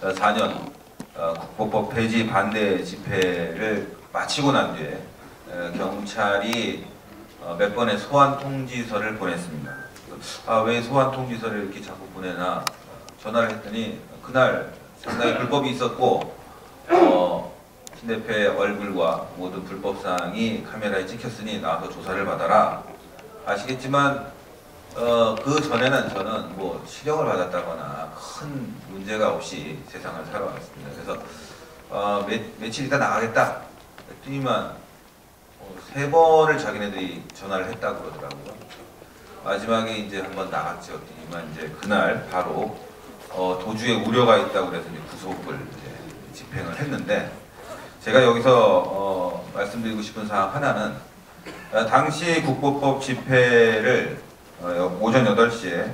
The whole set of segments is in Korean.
2004년 국보법 폐지 반대 집회를 마치고 난 뒤에 경찰이 몇 번의 소환 통지서를 보냈습니다. 왜 소환 통지서를 이렇게 자꾸 보내나 전화를 했더니 그날 상당히 불법이 있었고 신 대표의 얼굴과 모든 불법사항이 카메라에 찍혔으니 나와서 조사를 받아라. 아시겠지만 그 전에는 저는 뭐 실형을 받았다거나 큰 문제가 없이 세상을 살아왔습니다. 그래서 며칠 있다 나가겠다 했더니만 3번을 자기네들이 전화를 했다고 그러더라고요. 마지막에 이제 한번 나갔죠. 했더니만 이제 그날 바로 도주에 우려가 있다고 그래서 이제 구속을 이제 집행을 했는데, 제가 여기서 말씀드리고 싶은 사항 하나는, 당시 국보법 집회를 오전 8시에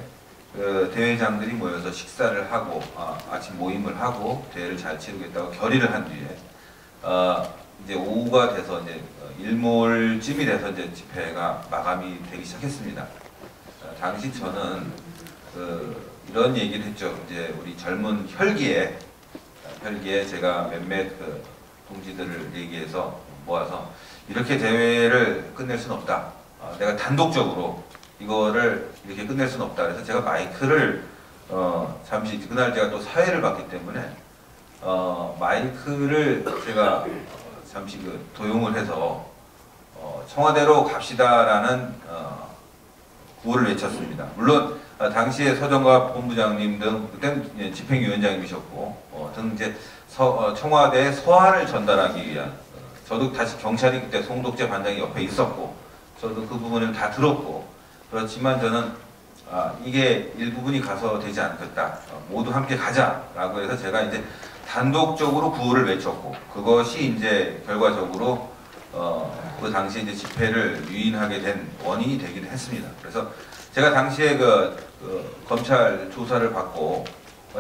그 대회장들이 모여서 식사를 하고 아침 모임을 하고 대회를 잘 치르겠다고 결의를 한 뒤에 이제 오후가 돼서 이제 일몰쯤이 돼서 이제 집회가 마감이 되기 시작했습니다. 당시 저는 이런 얘기를 했죠. 이제 우리 젊은 혈기에 제가 몇몇 동지들을 얘기해서 모아서 이렇게 대회를 끝낼 수는 없다. 내가 단독적으로 이거를 이렇게 끝낼 수는 없다. 그래서 제가 마이크를 잠시 그날 제가 또 사회를 봤기 때문에 마이크를 제가 잠시 도용을 해서 청와대로 갑시다라는 구호를 외쳤습니다. 물론 당시에 서정갑 본부장님 등 그때는 집행위원장님이셨고 등 이제 청와대에 서한을 전달하기 위한, 저도 다시 경찰이 그때 송독재 반장이 옆에 있었고 저도 그 부분을 다 들었고, 그렇지만 저는 이게 일부분이 가서 되지 않겠다, 모두 함께 가자라고 해서 제가 이제 단독적으로 구호를 외쳤고, 그것이 이제 결과적으로 그 당시에 이제 집회를 유인하게 된 원인이 되기도 했습니다. 그래서 제가 당시에 검찰 조사를 받고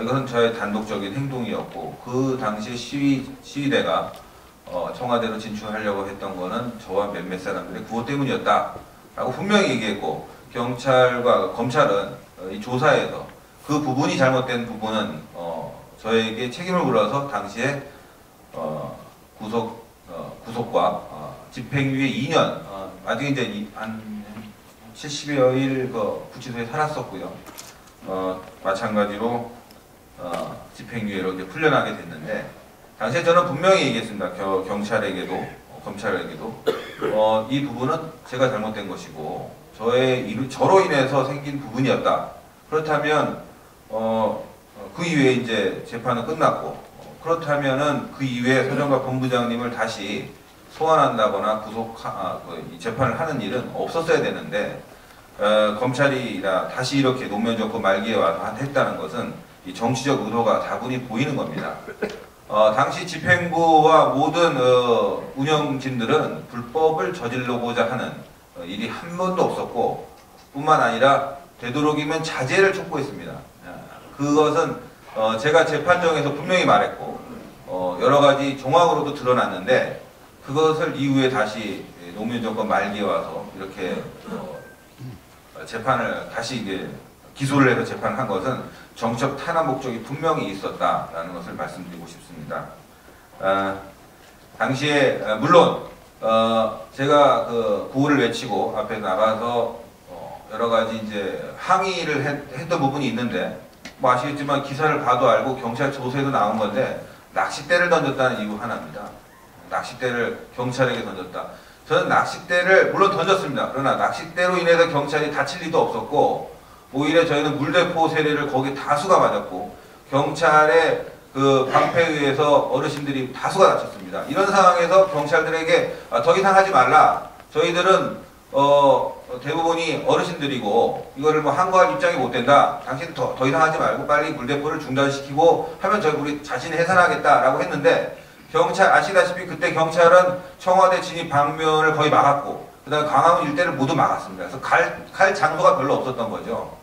이것은 저의 단독적인 행동이었고, 그 당시에 시위대가 청와대로 진출하려고 했던 거는 저와 몇몇 사람들의 구호 때문이었다라고 분명히 얘기했고, 경찰과 검찰은 이 조사에서 그 부분이 잘못된 부분은 저에게 책임을 물어서 당시에 구속과 집행유예 2년, 나중에 이제 한 70여일 구치소에 살았었고요. 마찬가지로 집행유예로 이제 풀려나게 됐는데, 당시에 저는 분명히 얘기했습니다. 경찰에게도 검찰에게도 이 부분은 제가 잘못된 것이고 저로 인해서 생긴 부분이었다. 그렇다면 그 이후에 이제 재판은 끝났고, 그렇다면은 그 이후에 서정갑 본부장님을 다시 소환한다거나 재판을 하는 일은 없었어야 되는데, 검찰이라 다시 이렇게 노무현 정권 말기에 와서 했다는 것은 이 정치적 의도가 다분히 보이는 겁니다. 당시 집행부와 모든 운영진들은 불법을 저지르고자 하는 일이 한 번도 없었고, 뿐만 아니라 되도록이면 자제를 촉구했습니다. 그것은 제가 재판정에서 분명히 말했고 여러 가지 종합으로도 드러났는데, 그것을 이후에 다시 노무현 정권 말기에 와서 이렇게 재판을 다시 이제 기소를 해서 재판한 것은 정적 탄압 목적이 분명히 있었다라는 것을 말씀드리고 싶습니다. 당시에 물론 제가 구호를 외치고 앞에 나가서 여러 가지 이제 항의를 했던 부분이 있는데, 뭐 아시겠지만 기사를 봐도 알고 경찰 조서에도 나온 건데, 낚싯대를 던졌다는 이유 하나입니다. 낚싯대를 경찰에게 던졌다. 저는 낚싯대를 물론 던졌습니다. 그러나 낚싯대로 인해서 경찰이 다칠 리도 없었고, 오히려 저희는 물대포 세례를 거기 다수가 맞았고, 경찰의 방패에 의해서 어르신들이 다수가 다쳤습니다. 이런 상황에서 경찰들에게 더 이상 하지 말라. 저희들은 대부분이 어르신들이고 이거를 뭐 항거할 입장이 못 된다. 당신 더 이상 하지 말고 빨리 물대포를 중단시키고 하면 우리 자신이 해산하겠다라고 했는데, 경찰 아시다시피 그때 경찰은 청와대 진입 방면을 거의 막았고, 그 다음에 광화문 일대를 모두 막았습니다. 그래서 갈 장소가 별로 없었던 거죠.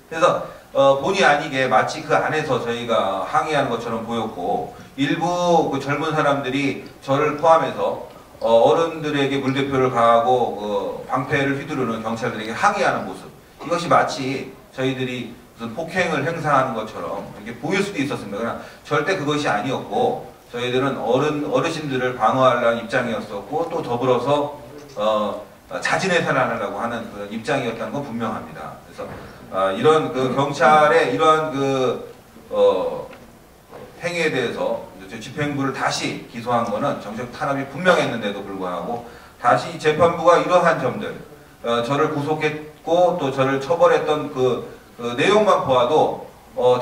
그래서 본의 아니게 마치 그 안에서 저희가 항의하는 것처럼 보였고, 일부 젊은 사람들이 저를 포함해서 어른들에게 물대포를 가하고 방패를 휘두르는 경찰들에게 항의하는 모습, 이것이 마치 저희들이 무슨 폭행을 행사하는 것처럼 이렇게 보일 수도 있었습니다. 그러나 절대 그것이 아니었고 저희들은 어르신들을 방어하려는 입장이었었고 또 더불어서 자진해산을 하려고 하는 그 입장이었다는 건 분명합니다. 그래서 이런 그 경찰의 이러한 그 행위에 대해서 집행부를 다시 기소한 것은 정책 탄압이 분명했는데도 불구하고 다시 재판부가 이러한 점들 저를 구속했고 또 저를 처벌했던 그 내용만 보아도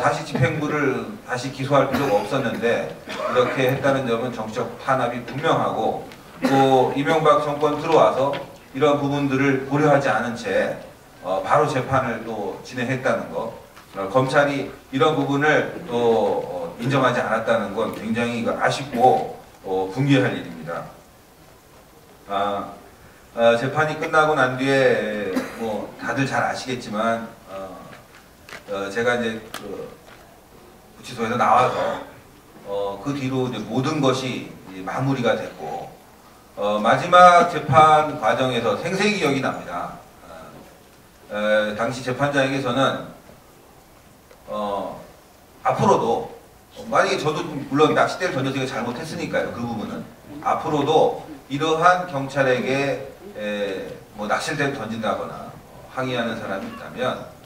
다시 집행부를 다시 기소할 필요가 없었는데 이렇게 했다는 점은 정치적 탄압이 분명하고 또 이명박 정권 들어와서 이런 부분들을 고려하지 않은 채 바로 재판을 또 진행했다는 것, 검찰이 이런 부분을 또 인정하지 않았다는 건 굉장히 아쉽고 분개할 일입니다. 재판이 끝나고 난 뒤에 뭐 다들 잘 아시겠지만 제가 이제 그 구치소에서 나와서 그 뒤로 이제 모든 것이 마무리가 됐고 마지막 재판 과정에서 생생히 기억이 납니다. 당시 재판장에게서는 앞으로도 만약에 저도 물론 낚싯대를 던져서 제가 잘못했으니까요. 그 부분은 앞으로도 이러한 경찰에게 뭐 낚싯대를 던진다거나 항의하는 사람이 있다면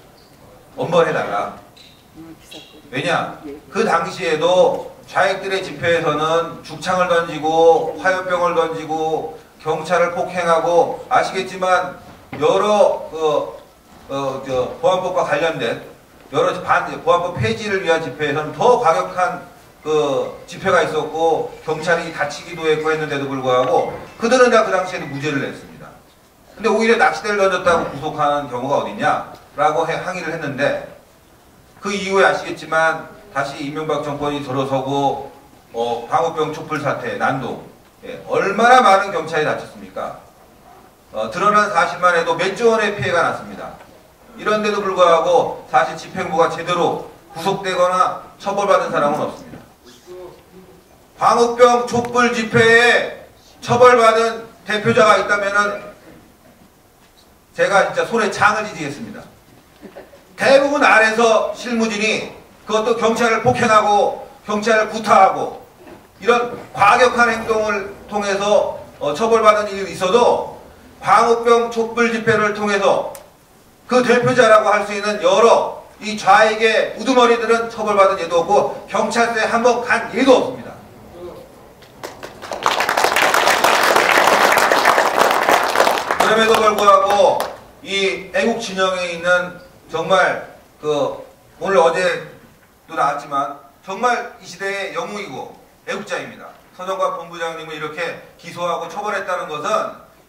엄벌해달라. 왜냐? 그 당시에도 좌익들의 집회에서는 죽창을 던지고 화염병을 던지고 경찰을 폭행하고 아시겠지만 여러 보안법과 관련된 여러 보안법 폐지를 위한 집회에서는 더 과격한 그 집회가 있었고 경찰이 다치기도 했고 했는데도 불구하고 그들은 다 그 당시에도 무죄를 냈습니다. 근데 오히려 낚싯대를 던졌다고 구속하는 경우가 어디냐라고 항의를 했는데 그 이후에 아시겠지만 다시 이명박 정권이 들어서고 방어병 촛불 사태, 난동 얼마나 많은 경찰이 다쳤습니까? 드러난 사실만 해도 몇 조 원의 피해가 났습니다. 이런데도 불구하고 사실 집행부가 제대로 구속되거나 처벌받은 사람은 없습니다. 방어병 촛불 집회에 처벌받은 대표자가 있다면은 제가 진짜 손에 장을 지지겠습니다. 대부분 아래서 실무진이 그것도 경찰을 폭행하고 경찰을 구타하고 이런 과격한 행동을 통해서 처벌받은 일이 있어도 방어병 촛불 집회를 통해서 그 대표자라고 할 수 있는 여러 이 좌익의 우두머리들은 처벌받은 예도 없고 경찰서에 한번 간 예도 없습니다. 그럼에도 불구하고 이 애국 진영에 있는 정말 오늘 어제도 나왔지만 정말 이 시대의 영웅이고 애국자입니다. 서정과 본부장님을 이렇게 기소하고 처벌했다는 것은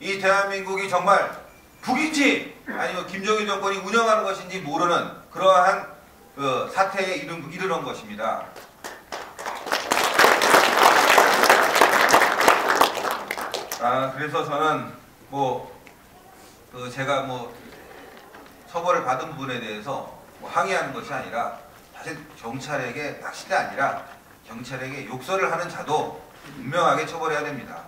이 대한민국이 정말 북인지 아니면 김정일 정권이 운영하는 것인지 모르는 그러한 사태에 이르는 것입니다. 그래서 저는 제가 처벌을 받은 부분에 대해서 항의하는 것이 아니라 사실 경찰에게 낚싯대 아니라 경찰에게 욕설을 하는 자도 분명하게 처벌해야 됩니다.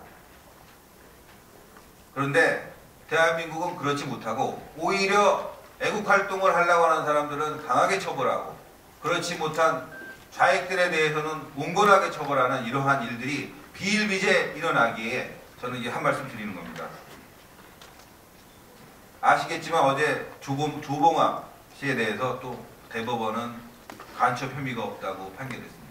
그런데 대한민국은 그렇지 못하고 오히려 애국활동을 하려고 하는 사람들은 강하게 처벌하고 그렇지 못한 좌익들에 대해서는 몽골하게 처벌하는 이러한 일들이 비일비재 일어나기에 저는 이제 한 말씀 드리는 겁니다. 아시겠지만 어제 조봉암 씨에 대해서 또 대법원은 간첩 혐의가 없다고 판결했습니다.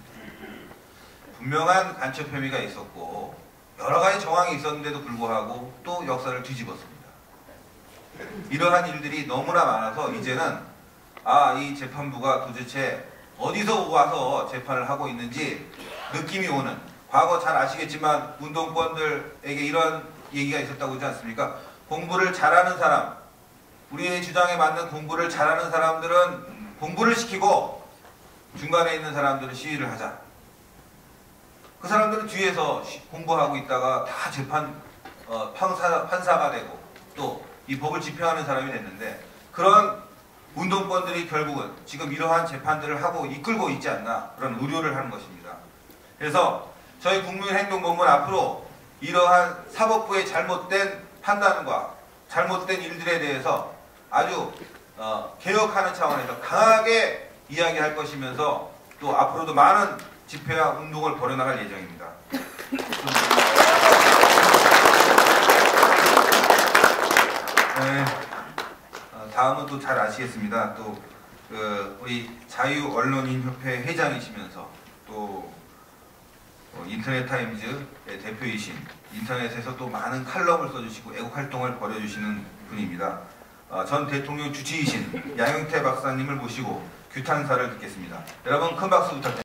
분명한 간첩 혐의가 있었고 여러 가지 정황이 있었는데도 불구하고 또 역사를 뒤집었습니다. 이러한 일들이 너무나 많아서 이제는 이 재판부가 도대체 어디서 와서 재판을 하고 있는지 느낌이 오는, 과거 잘 아시겠지만 운동권들에게 이런 얘기가 있었다고 하지 않습니까? 공부를 잘하는 사람, 우리의 주장에 맞는 공부를 잘하는 사람들은 공부를 시키고 중간에 있는 사람들은 시위를 하자. 그 사람들은 뒤에서 공부하고 있다가 다 재판 판사가 되고 또 이 법을 집행하는 사람이 됐는데 그런 운동권들이 결국은 지금 이러한 재판들을 하고 이끌고 있지 않나 그런 우려를 하는 것입니다. 그래서 저희 국민행동본부는 앞으로 이러한 사법부의 잘못된 판단과 잘못된 일들에 대해서 아주 개혁하는 차원에서 강하게 이야기할 것이면서 또 앞으로도 많은 집회와 운동을 벌여나갈 예정입니다. 네, 다음은 또 잘 아시겠습니다. 또 우리 자유언론인협회 회장이시면서 또 인터넷타임즈의 대표이신, 인터넷에서 또 많은 칼럼을 써주시고 애국활동을 벌여주시는 분입니다. 전 대통령 주치이신 양용태 박사님을 모시고 규탄사를 듣겠습니다. 여러분 큰 박수 부탁드립니다.